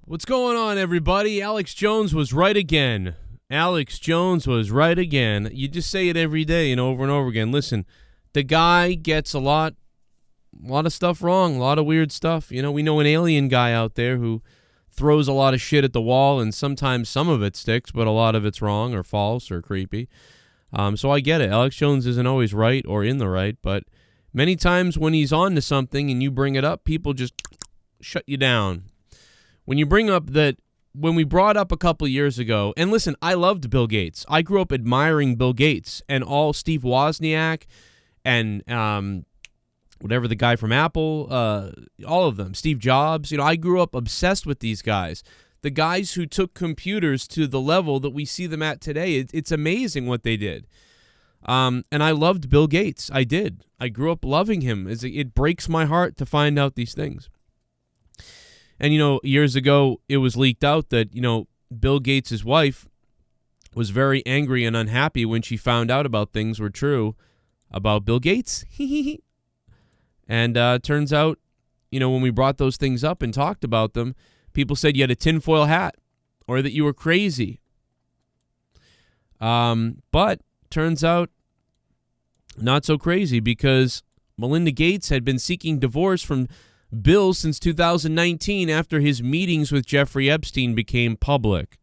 What's going on, everybody? Alex Jones was right again. Alex Jones was right again. You just say it every day and over again. Listen, the guy gets a lot of stuff wrong, a lot of weird stuff. You know, we know an alien guy out there who throws a lot of shit at the wall, and sometimes some of it sticks, but a lot of it's wrong or false or creepy. So I get it. Alex Jones isn't always right or in the right, but many times when he's on to something and you bring it up, people just shut you down. When you bring up that, when we brought up a couple years ago, and listen, I loved Bill Gates. I grew up admiring Bill Gates and all Steve Wozniak and whatever the guy from Apple, all of them, Steve Jobs. You know, I grew up obsessed with these guys. The guys who took computers to the level that we see them at today. It's amazing what they did. And I loved Bill Gates. I did. I grew up loving him. It breaks my heart to find out these things. And, you know, years ago, it was leaked out that, you know, Bill Gates' wife was very angry and unhappy when she found out about things were true about Bill Gates. And turns out, you know, when we brought those things up and talked about them, people said you had a tinfoil hat or that you were crazy. But turns out not so crazy, because Melinda Gates had been seeking divorce from Bill since 2019 after his meetings with Jeffrey Epstein became public.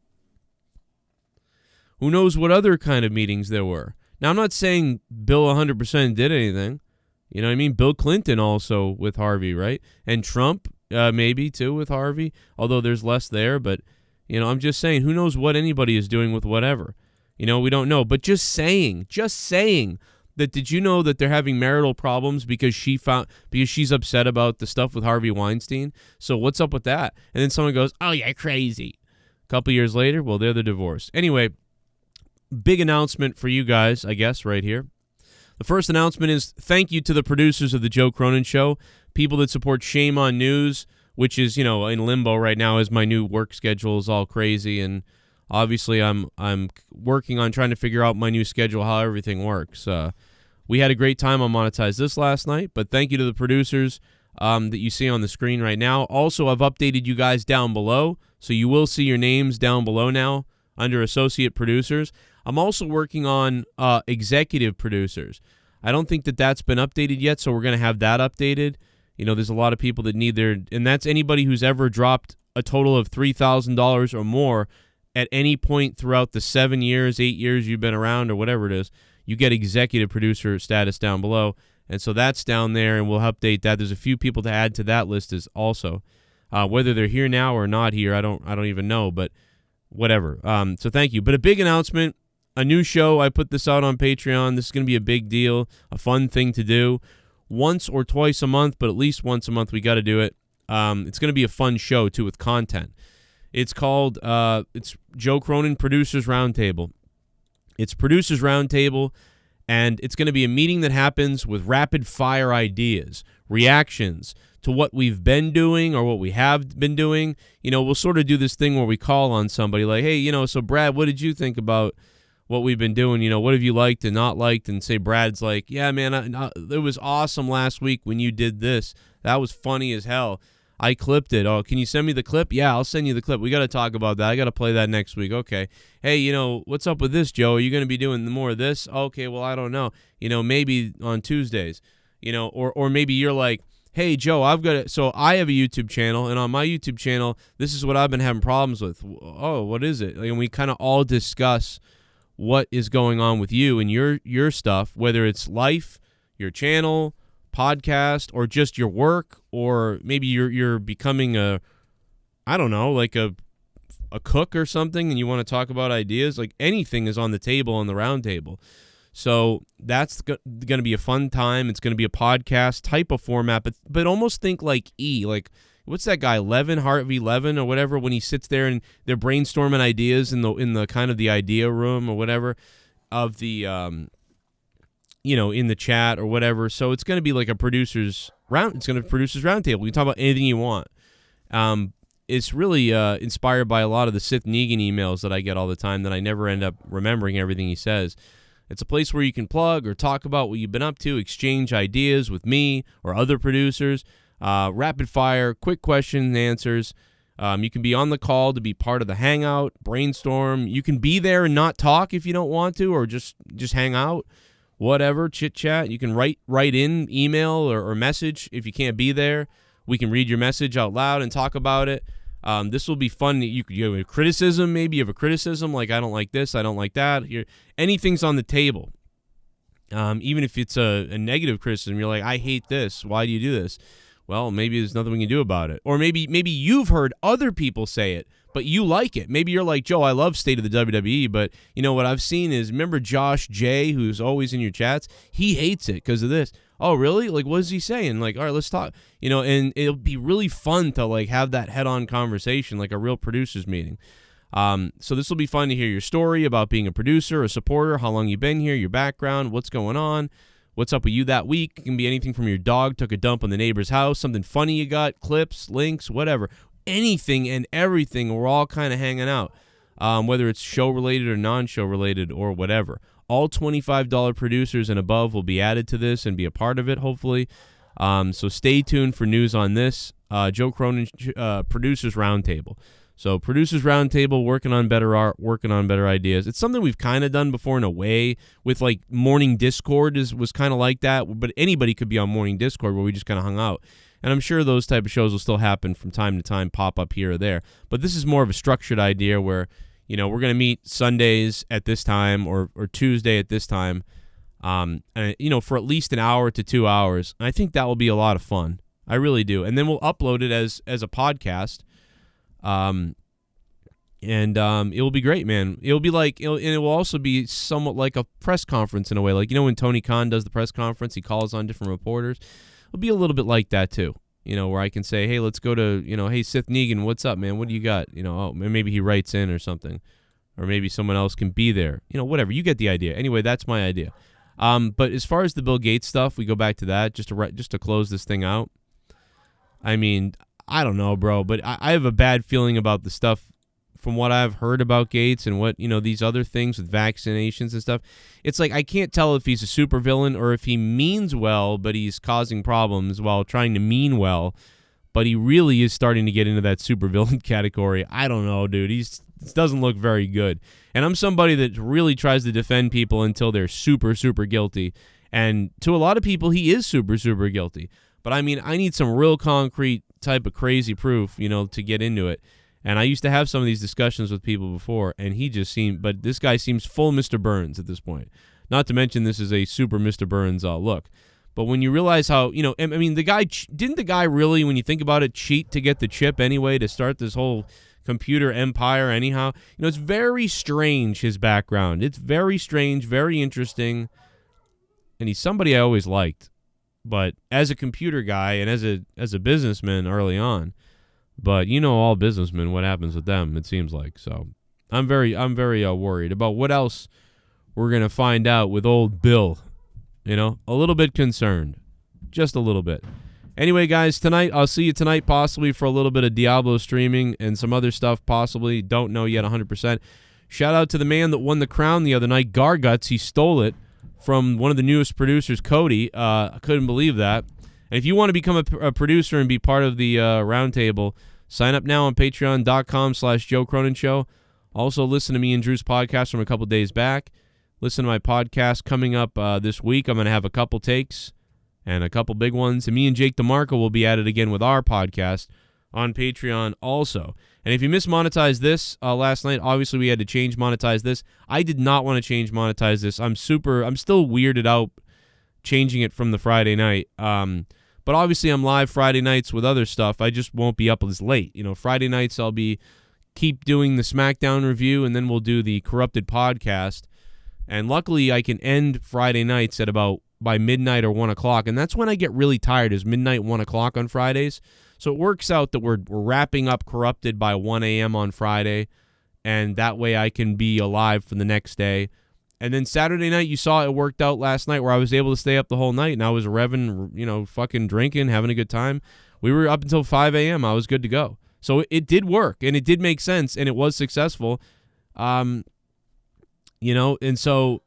Who knows what other kind of meetings there were. Now, I'm not saying Bill 100% did anything. You know what I mean? Bill Clinton also with Harvey, right? And Trump maybe too with Harvey, although there's less there. But, you know, I'm just saying, who knows what anybody is doing with whatever. You know, we don't know. But just saying that, did you know that they're having marital problems because she's upset about the stuff with Harvey Weinstein? So what's up with that? And then someone goes, oh, yeah, crazy. A couple years later, well, they're divorced. Anyway, big announcement for you guys, I guess, right here. The first announcement is thank you to the producers of the Joe Cronin Show, people that support Shame on News, which is, you know, in limbo right now as my new work schedule is all crazy, and obviously I'm working on trying to figure out my new schedule, how everything works. We had a great time on Monetize This last night, but thank you to the producers that you see on the screen right now. Also, I've updated you guys down below, so you will see your names down below now under associate producers. I'm also working on executive producers. I don't think that that's been updated yet, so we're going to have that updated. You know, there's a lot of people that need and that's anybody who's ever dropped a total of $3,000 or more at any point throughout the 7 years, 8 years you've been around or whatever it is. You get executive producer status down below, and so that's down there, and we'll update that. There's a few people to add to that list as also. Whether they're here now or not here, I don't even know, but whatever. So thank you. But a big announcement, a new show. I put this out on Patreon. This is going to be a big deal, a fun thing to do. Once or twice a month, but at least once a month we got to do it. It's going to be a fun show, too, with content. It's called it's Joe Cronin Producers Roundtable. It's Producers Roundtable, and it's going to be a meeting that happens with rapid-fire ideas, reactions to what we've been doing or what we have been doing. You know, we'll sort of do this thing where we call on somebody like, hey, you know, so Brad, what did you think about what we've been doing? You know, what have you liked and not liked? And say Brad's like, yeah, man, it was awesome last week when you did this. That was funny as hell. I clipped it. Oh, can you send me the clip? Yeah, I'll send you the clip. We got to talk about that. I got to play that next week. Okay. Hey, you know, what's up with this, Joe? Are you going to be doing more of this? Okay, well, I don't know. You know, maybe on Tuesdays, you know, or maybe you're like, hey, Joe, so I have a YouTube channel, and on my YouTube channel, this is what I've been having problems with. Oh, what is it? And we kind of all discuss what is going on with you and your stuff, whether it's life, your channel, podcast, or just your work, or maybe you're becoming a cook or something and you want to talk about ideas. Like, anything is on the table on the round table. So that's going to be a fun time. It's going to be a podcast type of format, but almost think like what's that guy, Harvey Levin or whatever, when he sits there and they're brainstorming ideas in the kind of the idea room or whatever of the you know, in the chat or whatever. So it's going to be like a producers round. It's going to be producers roundtable. You can talk about anything you want. It's really inspired by a lot of the Sith Negan emails that I get all the time that I never end up remembering everything he says. It's a place where you can plug or talk about what you've been up to, exchange ideas with me or other producers, rapid fire, quick questions and answers. You can be on the call to be part of the hangout, brainstorm. You can be there and not talk if you don't want to, or just hang out, whatever, chit chat. You can write in email or message if you can't be there. We can read your message out loud and talk about it. This will be fun. You have a criticism, maybe you have a criticism like I don't like this, I don't like that. Anything's on the table. Even if it's a negative criticism, you're like, I hate this. Why do you do this? Well, maybe there's nothing we can do about it. Or maybe you've heard other people say it, but you like it. Maybe you're like, Joe, I love State of the WWE, but you know what I've seen is, remember Josh J, who's always in your chats? He hates it because of this. Oh, really? Like, what is he saying? Like, all right, let's talk. And it'll be really fun to like have that head-on conversation, like a real producers meeting. So this will be fun to hear your story about being a producer, a supporter, how long you've been here, your background, what's going on, what's up with you that week. It can be anything from your dog took a dump on the neighbor's house, something funny you got, clips, links, whatever. Anything and everything. We're all kind of hanging out, whether it's show-related or non-show related or whatever. All $25 producers and above will be added to this and be a part of it, hopefully. So stay tuned for news on this. Joe Cronin, Producers Roundtable. So Producers Roundtable, working on better art, working on better ideas. It's something we've kind of done before in a way with like Morning Discord was kind of like that, but anybody could be on Morning Discord where we just kind of hung out. And I'm sure those type of shows will still happen from time to time, pop up here or there. But this is more of a structured idea where, we're going to meet Sundays at this time or Tuesday at this time, and, for at least an hour to 2 hours. And I think that will be a lot of fun. I really do. And then we'll upload it as a podcast. And it will be great, man. It'll be like, and it will also be somewhat like a press conference in a way. Like, when Tony Khan does the press conference, he calls on different reporters. It'll be a little bit like that too, where I can say, hey, let's go to, hey, Sith Negan, what's up, man? What do you got? Maybe he writes in or something, or maybe someone else can be there, whatever. You get the idea. Anyway, that's my idea. But as far as the Bill Gates stuff, we go back to that just to close this thing out. I mean, I don't know, bro, but I have a bad feeling about the stuff from what I've heard about Gates and what, these other things with vaccinations and stuff. It's like I can't tell if he's a supervillain or if he means well, but he's causing problems while trying to mean well. But he really is starting to get into that supervillain category. I don't know, dude. It doesn't look very good. And I'm somebody that really tries to defend people until they're super, super guilty. And to a lot of people, he is super, super guilty. But I mean, I need some real concrete type of crazy proof, to get into it. And I used to have some of these discussions with people before, and but this guy seems full Mr. Burns at this point. Not to mention this is a super Mr. Burns look. But when you realize how, I mean, didn't the guy really, when you think about it, cheat to get the chip anyway, to start this whole computer empire anyhow? It's very strange, his background. It's very strange, very interesting, and he's somebody I always liked. But as a computer guy and as a businessman early on, but all businessmen, what happens with them, it seems like. So I'm very worried about what else we're going to find out with old Bill. A little bit concerned. Just a little bit. Anyway, guys, tonight, I'll see you tonight possibly for a little bit of Diablo streaming and some other stuff possibly. Don't know yet 100%. Shout out to the man that won the crown the other night, GARGUTS. He stole it from one of the newest producers, Cody. I couldn't believe that. And if you want to become a producer and be part of the roundtable, sign up now on patreon.com/Joe Cronin Show. Also, listen to me and Drew's podcast from a couple days back. Listen to my podcast coming up this week. I'm going to have a couple takes and a couple big ones. And me and Jake DeMarco will be at it again with our podcast on Patreon also. And if you mismonetized this last night, obviously we had to change monetize this. I did not want to change monetize this. I'm still weirded out changing it from the Friday night. But obviously I'm live Friday nights with other stuff. I just won't be up as late. Friday nights I'll keep doing the SmackDown review, and then we'll do the Corrupted podcast. And luckily I can end Friday nights at by midnight or 1 o'clock. And that's when I get really tired, is midnight, 1 o'clock on Fridays. So it works out that we're wrapping up Corrupted by 1 a.m. on Friday. And that way I can be alive for the next day. And then Saturday night, you saw it worked out last night where I was able to stay up the whole night, and I was revving, fucking drinking, having a good time. We were up until 5 a.m. I was good to go. So it did work, and it did make sense, and it was successful. And so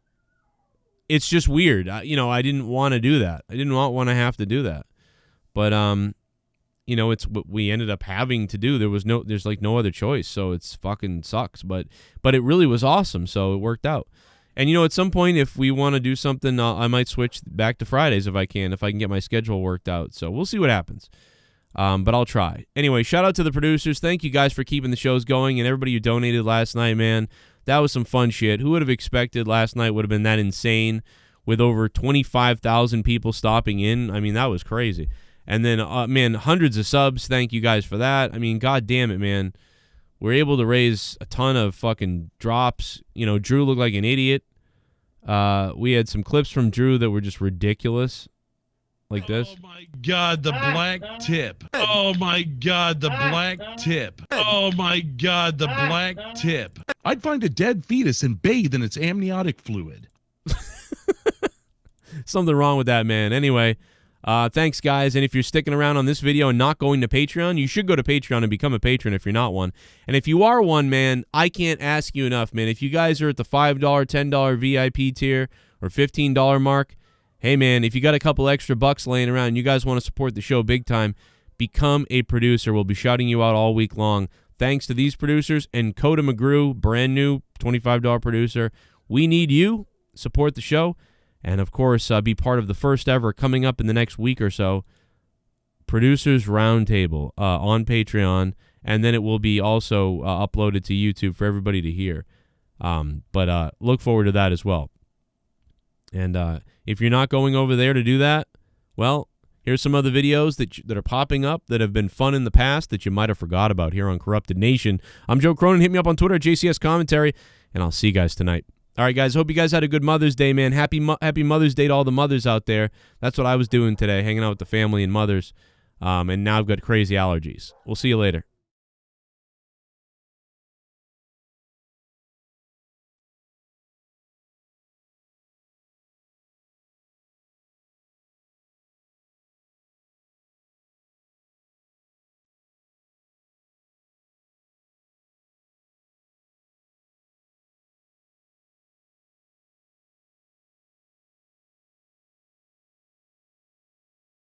it's just weird. I didn't want to do that. I didn't want to have to do that. But you know, it's what we ended up having to do. There's like no other choice, so it's fucking sucks. But it really was awesome, so it worked out. And, you know, at some point, if we want to do something, I might switch back to Fridays if I can get my schedule worked out. So we'll see what happens. But I'll try. Anyway, shout out to the producers. Thank you guys for keeping the shows going, and everybody who donated last night, man. That was some fun shit. Who would have expected last night would have been that insane with over 25,000 people stopping in? I mean, that was crazy. And then, man, hundreds of subs. Thank you guys for that. I mean, god damn it, man. We're able to raise a ton of fucking drops. You know, Drew looked like an idiot. We had some clips from Drew that were just ridiculous. Like this. Oh my God, the black tip. Oh my God, the black tip. Oh my God, the black tip. I'd find a dead fetus and bathe in its amniotic fluid. Something wrong with that, man. Anyway, thanks, guys. And if you're sticking around on this video and not going to Patreon, you should go to Patreon and become a patron if you're not one. And if you are one, man, I can't ask you enough, man. If you guys are at the $5, $10 VIP tier or $15 mark, hey, man, if you got a couple extra bucks laying around and you guys want to support the show big time, become a producer. We'll be shouting you out all week long. Thanks to these producers and Dakota McGrew, brand new $25 producer. We need you. Support the show. And, of course, be part of the first ever, coming up in the next week or so, Producers Roundtable on Patreon. And then it will be also uploaded to YouTube for everybody to hear. But look forward to that as well. And if you're not going over there to do that, well, here's some other videos that are popping up that have been fun in the past that you might have forgot about here on Corrupted Nation. I'm Joe Cronin. Hit me up on Twitter at JCS Commentary, and I'll see you guys tonight. All right, guys, hope you guys had a good Mother's Day, man. Happy Mother's Day to all the mothers out there. That's what I was doing today, hanging out with the family and mothers. And now I've got crazy allergies. We'll see you later.